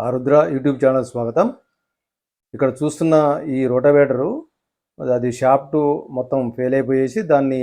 ఆరుద్ర YouTube channel స్వాగతం. ఇక్కడ చూస్తున్న ఈ రోటావేటరు అది షాఫ్ట్ మొత్తం ఫెయిల్ అయిపోయేసి దాన్ని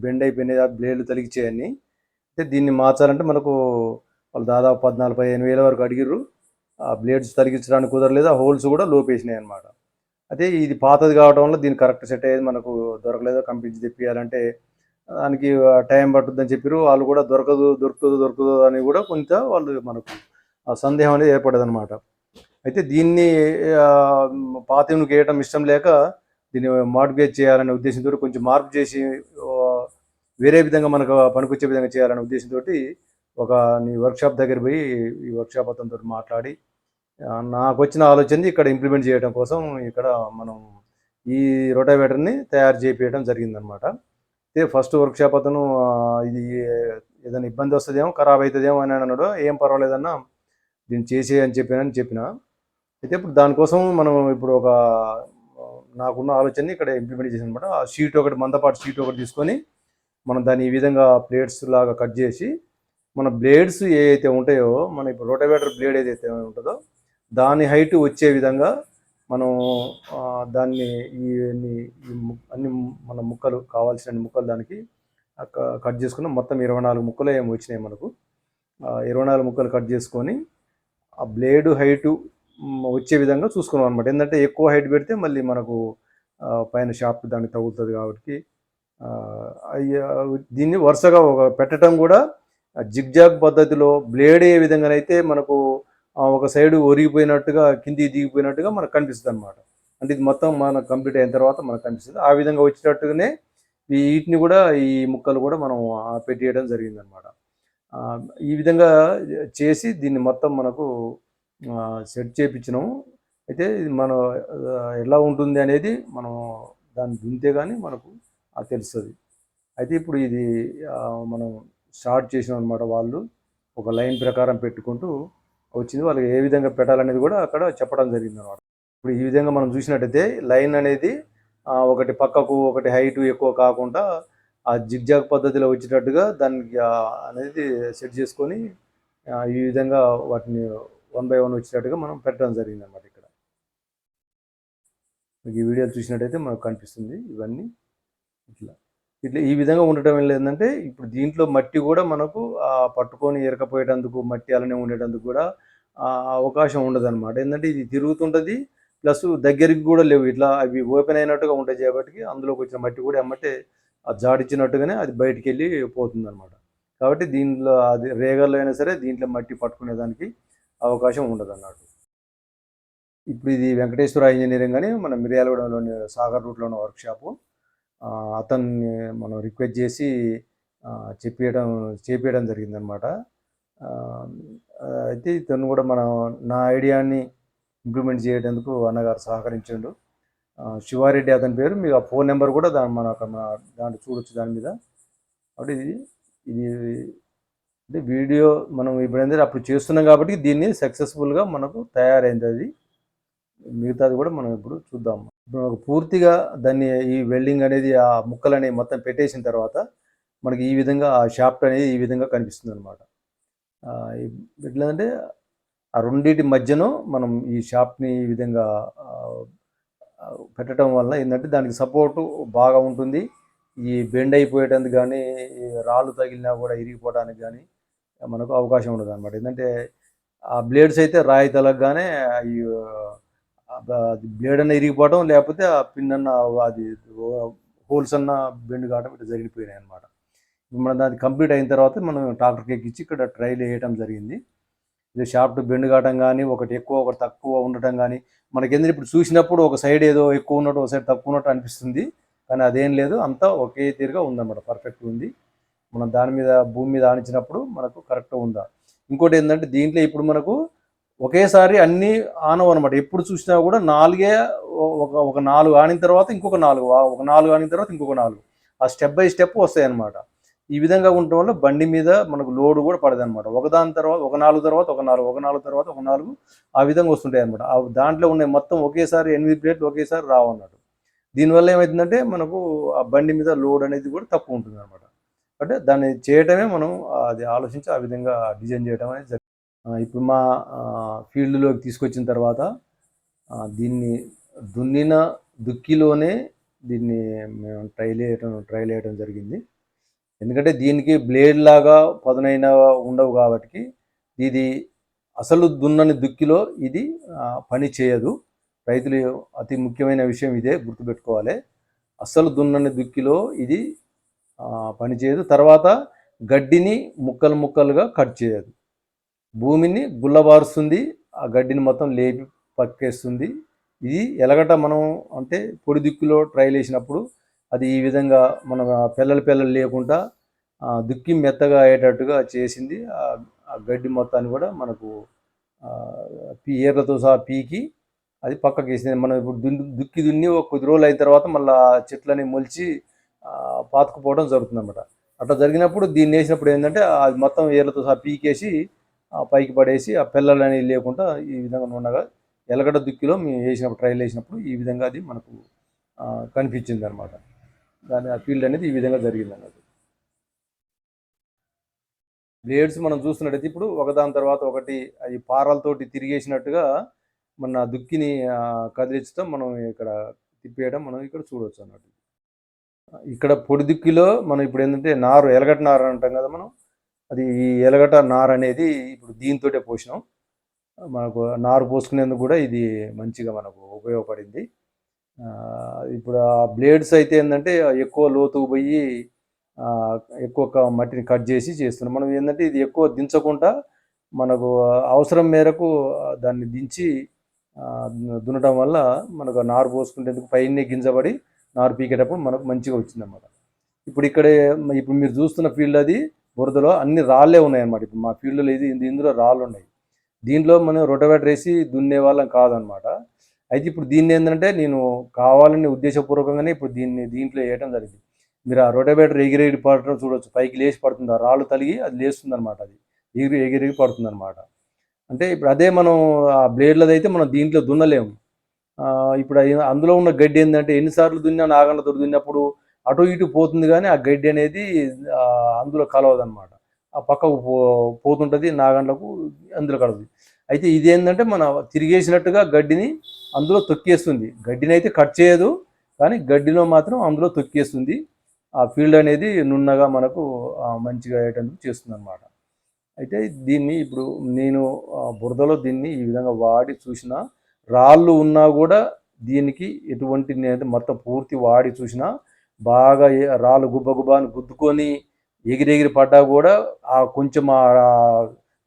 బెండ్ అయిపోయినాయి, బ్లేడ్లు తొలగించాయని. అయితే దీన్ని మార్చాలంటే మనకు వాళ్ళు దాదాపు 14-15 వేల వరకు అడిగిర్రు. ఆ బ్లేడ్స్ తొలగించడానికి కుదరలేదు, ఆ హోల్స్ కూడా లోపేసినాయి అనమాట. అదే ఇది పాతది కావడం వల్ల దీన్ని కరెక్ట్ సెట్ అయ్యేది మనకు దొరకలేదు. కంపెనీ తెప్పియాలంటే దానికి టైం పట్టుద్దని చెప్పారు. వాళ్ళు కూడా దొరుకుతుందో అని కూడా కొంత వాళ్ళు మనకు ఆ సందేహం అనేది ఏర్పడదనమాట. అయితే దీన్ని పాతనుకు వేయటం ఇష్టం లేక దీన్ని మాడిఫై చేయాలనే ఉద్దేశంతో కొంచెం మార్పు చేసి వేరే విధంగా మనకు పనికొచ్చే విధంగా చేయాలనే ఉద్దేశంతో ఒక నీ వర్క్షాప్ దగ్గర పోయి ఈ వర్క్షాప్ అతనితో మాట్లాడి నాకు వచ్చిన ఆలోచనని ఇక్కడ ఇంప్లిమెంట్ చేయడం కోసం ఇక్కడ మనం ఈ రోటావేటర్ని తయారు చేయించడం జరిగిందనమాట. అయితే ఫస్ట్ వర్క్షాప్ అతను ఇది ఏదైనా ఇబ్బంది వస్తుందేమో, ఖరాబ్ అవుతుందేమో అని అన్నాడు. ఏం పర్వాలేదన్నా దీన్ని చేసే అని చెప్పిన. అయితే ఇప్పుడు దానికోసం మనం ఇప్పుడు నాకున్న ఆలోచనని ఇక్కడ ఇంప్లిమెంట్ చేసాను అనమాట. ఆ షీట్ ఒకటి, మందపాటి షీట్ ఒకటి తీసుకొని మనం దాన్ని ఈ విధంగా ప్లేట్స్ లాగా కట్ చేసి మన బ్లేడ్స్ ఏవైతే ఉంటాయో, మన ఇప్పుడు రోటావేటర్ బ్లేడ్ ఏదైతే ఉంటుందో దాని హైట్ వచ్చే విధంగా మనం దాన్ని అన్ని మన ముక్కలు కావాల్సిన ముక్కలు దానికి కట్ చేసుకున్నాం. మొత్తం 24 ముక్కలు ఏమో వచ్చినాయి మనకు. 24 ముక్కలు కట్ చేసుకొని ఆ బ్లేడ్ హైటు వచ్చే విధంగా చూసుకున్నాం అనమాట. ఏంటంటే ఎక్కువ హైట్ పెడితే మళ్ళీ మనకు పైన షాఫ్ట్ దానికి తగులుతుంది కాబట్టి దీన్ని వరుసగా పెట్టడం కూడా జిగ్జాగ్ పద్ధతిలో బ్లేడ్ ఏ విధంగానైతే మనకు ఒక సైడు ఒరిగిపోయినట్టుగా కిందికి దిగిపోయినట్టుగా మనకు కనిపిస్తుంది అనమాట. అంటే ఇది మొత్తం మనకు కంప్లీట్ అయిన తర్వాత మనకు కనిపిస్తుంది. ఆ విధంగా వచ్చేటట్టుగానే వీటిని కూడా ఈ ముక్కలు కూడా మనం పెట్టేయడం జరిగిందనమాట. ఈ విధంగా చేసి దీన్ని మొత్తం మనకు సెట్ చేయించినాము. అయితే ఇది మనం ఎలా ఉంటుంది అనేది మనం దాన్ని దింతే కానీ మనకు తెలుస్తుంది. అయితే ఇప్పుడు ఇది మనం స్టార్ట్ చేసినాం అనమాట. వాళ్ళు ఒక లైన్ ప్రకారం పెట్టుకుంటూ వచ్చింది. వాళ్ళకి ఏ విధంగా పెట్టాలనేది కూడా అక్కడ చెప్పడం జరిగింది అనమాట. ఇప్పుడు ఈ విధంగా మనం చూసినట్టయితే లైన్ అనేది ఒకటి పక్కకు ఒకటి హైట్ ఎక్కువ కాకుండా ఆ జిగ్జాగ్ పద్ధతిలో వచ్చేటట్టుగా దానికి అనేది సెట్ చేసుకొని ఈ విధంగా వాటిని 1 by 1 వచ్చేటట్టుగా మనం పెట్టడం జరిగింది అనమాట. ఇక్కడ మీకు ఈ వీడియోలు చూసినట్టయితే మనకు కనిపిస్తుంది. ఇవన్నీ ఇట్లా ఈ విధంగా ఉండటం వల్ల ఏంటంటే ఇప్పుడు దీంట్లో మట్టి కూడా మనకు పట్టుకొని ఎరకపోయేటందుకు, మట్టి అలానే ఉండేటందుకు కూడా అవకాశం ఉండదన్నమాట. ఏంటంటే ఇది తిరుగుతుంటుంది, ప్లస్ దగ్గరికి కూడా లేవు, ఇట్లా అవి ఓపెన్ అయినట్టుగా ఉంటాయి కాబట్టి అందులోకి వచ్చిన మట్టి కూడా ఎమ్మటే జాడిచ్చినట్టుగానే అది బయటికి వెళ్ళి పోతుంది అనమాట. కాబట్టి దీంట్లో అది రేగల్లో అయినా సరే దీంట్లో మట్టి పట్టుకునేదానికి అవకాశం ఉండదు అన్నట్టు. ఇప్పుడు ఇది వెంకటేశ్వర ఇంజనీరింగ్ అని మన మిర్యాలగూడలోని సాగర్ రూట్లో ఉన్న వర్క్షాపు. అతన్ని మనం రిక్వెస్ట్ చేసి చేపించడం జరిగిందనమాట. అయితే ఇతను కూడా నా ఐడియాని ఇంప్లిమెంట్ చేయడానికి అన్నగారు సహకరించాడు. శివారెడ్డి అతని పేరు. మీకు ఆ ఫోన్ నెంబర్ కూడా దాంట్లో చూడొచ్చు దాని మీద. కాబట్టి ఇది అంటే వీడియో మనం ఇప్పుడు ఏంటంటే అప్పుడు చేస్తున్నాం కాబట్టి దీన్ని సక్సెస్ఫుల్గా మనకు తయారైంది. అది మిగతాది కూడా మనం ఇప్పుడు చూద్దాం. ఇప్పుడు పూర్తిగా దాన్ని ఈ వెల్డింగ్ అనేది ఆ ముక్కలు అనేవి మొత్తం పెట్టేసిన తర్వాత మనకి ఈ విధంగా ఆ షాఫ్ట్ అనేది ఈ విధంగా కనిపిస్తుంది అనమాట. ఎట్లంటే ఆ రెండింటి మధ్యలో మనం ఈ షాఫ్ట్ని ఈ విధంగా పెట్టడం వల్ల ఏంటంటే దానికి సపోర్టు బాగా ఉంటుంది. ఈ బెండ్ అయిపోయేటందుకు కానీ, రాళ్ళు తగిలినా కూడా ఇరిగిపోవడానికి కానీ మనకు అవకాశం ఉండదు అనమాట. ఏంటంటే ఆ బ్లేడ్స్ అయితే రాయి తలగగానే బ్లేడ్ అన్న ఇరిగిపోవడం, లేకపోతే ఆ పిన్ అన్న అది హోల్స్ అన్న బెండ్ కావడం ఇట్లా జరిగిపోయినాయి అనమాట. మనం దాన్ని కంప్లీట్ అయిన తర్వాత మనం ట్రాక్టర్కి ఎక్కించి ఇక్కడ ట్రైల్ వేయడం జరిగింది. ఇది షాఫ్ట్ బెండ్ కావడం కానీ, ఒకటి ఎక్కువ ఒకటి తక్కువ ఉండటం కానీ మనకి ఎందుకంటే ఇప్పుడు చూసినప్పుడు ఒక సైడ్ ఏదో ఎక్కువ ఉన్నట్టు, ఒక సైడ్ తక్కువ ఉన్నట్టు అనిపిస్తుంది. కానీ అదేం లేదు, అంతా ఒకే తీరుగా ఉందన్నమాట, పర్ఫెక్ట్ ఉంది. మనం దాని మీద భూమి మీద ఆనించినప్పుడు మనకు కరెక్ట్గా ఉందా. ఇంకోటి ఏంటంటే దీంట్లో ఇప్పుడు మనకు ఒకేసారి అన్నీ ఆనవు అనమాట. ఎప్పుడు చూసినా కూడా ఒక 4 ఆనిన తర్వాత ఇంకొక 4, ఒక 4 ఆనిన తర్వాత ఇంకొక 4, ఆ స్టెప్ బై స్టెప్ వస్తాయి అన్నమాట. ఈ విధంగా ఉండటం వల్ల బండి మీద మనకు లోడ్ కూడా పడదు అనమాట. ఒకదాని తర్వాత ఒక 4 తర్వాత ఒక 4, ఒక 4 తర్వాత ఒక 4, ఆ విధంగా వస్తుంటాయి అనమాట. దాంట్లో ఉండే మొత్తం ఒకేసారి 8 ప్లేట్లు ఒకేసారి రావు అన్నట్టు. దీనివల్ల ఏమవుతుందంటే మనకు ఆ బండి మీద లోడ్ అనేది కూడా తక్కువ ఉంటుంది అనమాట. అంటే దాన్ని చేయటమే మనం అది ఆలోచించి ఆ విధంగా డిజైన్ చేయడం అనేది జరిగింది. ఇప్పుడు మా ఫీల్డ్లోకి తీసుకొచ్చిన తర్వాత దీన్ని దున్నిన దుక్కిలోనే దీన్ని మేము ట్రైల్ వేయడం జరిగింది. ఎందుకంటే దీనికి బ్లేడ్ లాగా పదునైన ఉండవు కాబట్టి ఇది అసలు దున్నని దుక్కిలో ఇది పని చేయదు. రైతులు అతి ముఖ్యమైన విషయం ఇదే గుర్తుపెట్టుకోవాలి. అసలు దున్నని దుక్కిలో ఇది పని చేయదు. తర్వాత గడ్డిని ముక్కలు ముక్కలుగా కట్ చేయదు. భూమిని గుల్లబారుస్తుంది, ఆ గడ్డిని మొత్తం లేపి పక్కేస్తుంది. ఇది ఎలగట మనం అంటే పొడి దుక్కిలో ట్రైల్ వేసినప్పుడు అది ఈ విధంగా మన పిల్లలు లేకుండా దుక్కి మెత్తగా అయ్యేటట్టుగా చేసింది. ఆ గడ్డి మొత్తాన్ని కూడా మనకు ఏర్లతో సహా పీకి అది పక్కకి వేసింది. మనం ఇప్పుడు దుక్కి దున్ని ఒక కొద్ది రోజులు అయిన తర్వాత మళ్ళీ చెట్లని మొలిచి పాతుకుపోవడం జరుగుతుంది అన్నమాట. అట్లా జరిగినప్పుడు దీన్ని వేసినప్పుడు ఏంటంటే అది మొత్తం ఏర్లతో సహా పీకేసి పైకి పడేసి ఆ పిల్లలు అనేవి లేకుండా ఈ విధంగా ఉండగా ఎలగడ్డ దుక్కిలో మేము వేసినప్పుడు ట్రైల్ వేసినప్పుడు ఈ విధంగా అది మనకు కనిపించింది అనమాట. దాని ఆ ఫీల్డ్ అనేది ఈ విధంగా జరిగింది అన్నది. బ్లేడ్స్ మనం చూస్తున్నట్టయితే ఇప్పుడు ఒకదాని తర్వాత ఒకటి అవి పారాలతోటి తిరిగేసినట్టుగా మన దుక్కిని కదిలించడం మనం ఇక్కడ తిప్పేయడం మనం ఇక్కడ చూడవచ్చు అన్నట్టు. ఇక్కడ పొడి దుక్కిలో మనం ఇప్పుడు ఏంటంటే నారు ఎలగట నారు అంటాం కదా మనం, అది ఈ ఎలగట నారు అనేది ఇప్పుడు దీంతోటే పోసినాం. మనకు నారు పోసుకునేందుకు కూడా ఇది మంచిగా మనకు ఉపయోగపడింది. ఇప్పుడు ఆ బ్లేడ్స్ అయితే ఏంటంటే ఎక్కువ లోతుకు పోయి ఎక్కువ మట్టిని కట్ చేసి చేస్తున్నాం. మనం ఏంటంటే ఇది ఎక్కువ దించకుండా మనకు అవసరం మేరకు దాన్ని దించి దున్నటం వల్ల మనకు నారు పోసుకునేందుకు పైనే గింజపడి నారు పీకేటప్పుడు మనకు మంచిగా వచ్చిందన్నమాట. ఇప్పుడు మీరు చూస్తున్న ఫీల్డ్ అది బురదలో అన్ని రాళ్ళే ఉన్నాయన్నమాట. ఇప్పుడు మా ఫీల్డ్లో ఇందులో రాళ్ళు ఉన్నాయి. దీంట్లో మనం రొటవేటర్ వేసి దున్నే వాళ్ళం కాదనమాట. అయితే ఇప్పుడు దీన్ని ఏంటంటే నేను కావాలని ఉద్దేశపూర్వకంగానే ఇప్పుడు దీంట్లో వేయడం జరిగింది. మీరు ఆ రొటవేటర్ ఎగిరెగిరి పడటం చూడవచ్చు. పైకి లేచి పడుతుంది, ఆ రాళ్ళు తలిగి అది లేస్తుంది అనమాట. అది ఎగిరి పడుతుంది అనమాట. అంటే ఇప్పుడు అదే మనం ఆ బ్లేడ్లది అయితే మనం దీంట్లో దున్నలేము. ఇప్పుడు అందులో ఉన్న గడ్డి ఏంటంటే ఎన్నిసార్లు దున్నా నాగండ్లతో దున్నప్పుడు అటు ఇటు పోతుంది, కానీ ఆ గడ్డి అనేది అందులో కలవదనమాట. ఆ పక్కకు పోతుంటుంది నాగండ్లకు, అందులో కలవదు. అయితే ఇదేంటంటే మన తిరిగేసినట్టుగా గడ్డిని అందులో తొక్కేస్తుంది. గడ్డిని అయితే కట్ చేయదు, కానీ గడ్డిలో మాత్రం అందులో తొక్కేస్తుంది. ఆ ఫీల్డ్ అనేది నున్నగా మనకు మంచిగా అయ్యేటందుకు చేస్తుంది అనమాట. అయితే దీన్ని ఇప్పుడు నేను బురదలో దీన్ని ఈ విధంగా వాడి చూసిన, రాళ్ళు ఉన్నా కూడా దీనికి ఎటువంటి నేను మొత్తం పూర్తి వాడి చూసినా బాగా రాళ్ళు గుబ్బ అని గుద్దుకొని ఎగిరెగిరి పడ్డా కూడా కొంచెం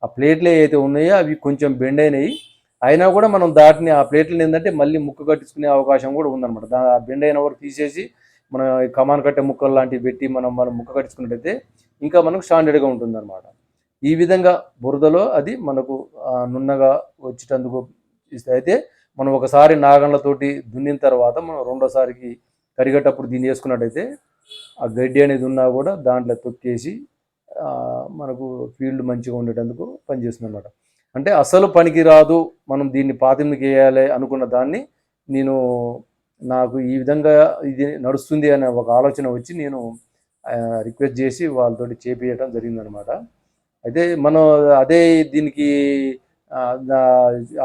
ఆ ప్లేట్లు ఏవైతే ఉన్నాయో అవి కొంచెం బెండ్ అయినాయి. అయినా కూడా మనం దాటిని ఆ ప్లేట్లను ఏంటంటే మళ్ళీ ముక్క కట్టించుకునే అవకాశం కూడా ఉందన్నమాట. ఆ బెండ్ అయిన వరకు తీసేసి మనం కమాన్ కట్టే ముక్కలు లాంటివి పెట్టి మనం ముక్క కట్టించుకున్నట్టయితే ఇంకా మనకు స్టాండర్డ్గా ఉంటుందన్నమాట. ఈ విధంగా బురదలో అది మనకు నున్నగా వచ్చేటందుకు ఇస్తే, అయితే మనం ఒకసారి నాగండ్లతోటి దున్నిన తర్వాత మనం రెండోసారికి కరిగేటప్పుడు దీన్ని వేసుకున్నట్టయితే ఆ గడ్డి అనేది ఉన్నా కూడా దాంట్లో తొక్కేసి మనకు ఫీల్డ్ మంచిగా ఉండేటందుకు పనిచేస్తుంది అన్నమాట. అంటే అసలు పనికి రాదు, మనం దీన్ని పాతిందుకు వేయాలి అనుకున్న దాన్ని నాకు ఈ విధంగా ఇది నడుస్తుంది అనే ఒక ఆలోచన వచ్చి నేను రిక్వెస్ట్ చేసి వాళ్ళతోటి చేపించడం జరిగిందనమాట. అయితే మనం అదే దీనికి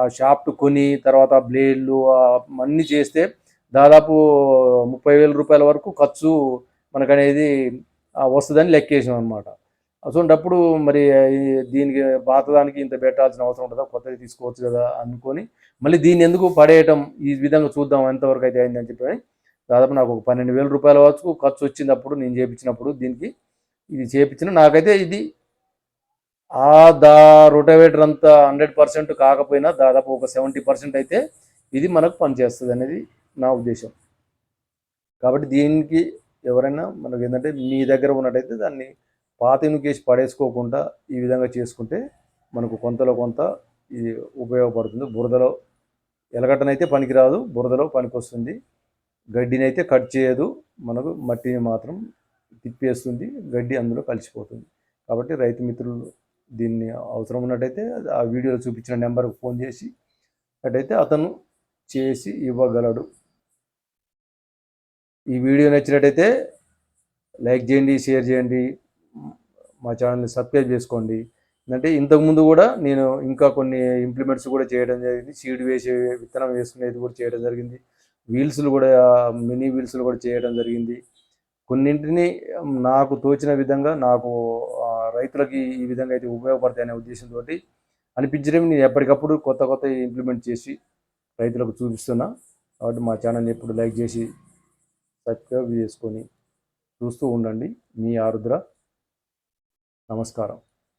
ఆ షాఫ్ట్ కొని తర్వాత బ్లేడ్లు అన్నీ చేస్తే దాదాపు 30,000 రూపాయల వరకు ఖర్చు మనకనేది వస్తుందని లెక్కేసాం అనమాట. అటువంటప్పుడు మరి దీనికి పాతదానికి ఇంత పెట్టాల్సిన అవసరం ఉంటుందా, కొత్తది తీసుకోవచ్చు కదా అనుకొని మళ్ళీ దీన్ని ఎందుకు పడేయటం, ఈ విధంగా చూద్దాం ఎంతవరకు అయితే అయిందని చెప్పి దాదాపు నాకు ఒక 12,000 రూపాయల వరకు ఖర్చు వచ్చినప్పుడు నేను చేయించినప్పుడు దీనికి ఇది చేయించిన. నాకైతే ఇది రొటవేటర్ అంతా 100% కాకపోయినా దాదాపు ఒక 70% అయితే ఇది మనకు పనిచేస్తుంది అనేది నా ఉద్దేశం. కాబట్టి దీనికి ఎవరైనా మనకు ఏంటంటే మీ దగ్గర ఉన్నట్టయితే దాన్ని పాతినుకేసి పడేసుకోకుండా ఈ విధంగా చేసుకుంటే మనకు కొంతలో కొంత ఇది ఉపయోగపడుతుంది. బురదలో ఎలగట్టనైతే పనికిరాదు, బురదలో పనికొస్తుంది. గడ్డినైతే కట్ చేయదు, మనకు మట్టిని మాత్రం తిప్పేస్తుంది, గడ్డి అందులో కలిసిపోతుంది. కాబట్టి రైతు మిత్రులు దీన్ని అవసరం ఉన్నట్టయితే ఆ వీడియోలో చూపించిన నెంబర్కి ఫోన్ చేసి అటైతే అతను చేసి ఇవ్వగలడు. ఈ వీడియో నచ్చినట్టయితే లైక్ చేయండి, షేర్ చేయండి, మా ఛానల్ని సబ్స్క్రైబ్ చేసుకోండి. అంటే ఇంతకుముందు కూడా నేను ఇంకా కొన్ని ఇంప్లిమెంట్స్ కూడా చేయడం జరిగింది. సీడ్ వేసి విత్తనం వేసుకునేది కూడా చేయడం జరిగింది. వీల్స్‌లు కూడా మినీ వీల్స్‌లు కూడా చేయడం జరిగింది. కొన్నింటిని నాకు తోచిన విధంగా నాకు రైతులకి ఈ విధంగా అయితే ఉపయోగపడతాయనే ఉద్దేశంతోటి అనిపించినవి నేను ఎప్పటికప్పుడు కొత్త కొత్తవి ఇంప్లిమెంట్ చేసి రైతులకు చూపిస్తున్నా. కాబట్టి మా ఛానల్‌ని ఎప్పుడు లైక్ చేసి, సబ్స్క్రైబ్ చేసుకొని చూస్తూ ఉండండి. మీ ఆరుద్ర. నమస్కారం.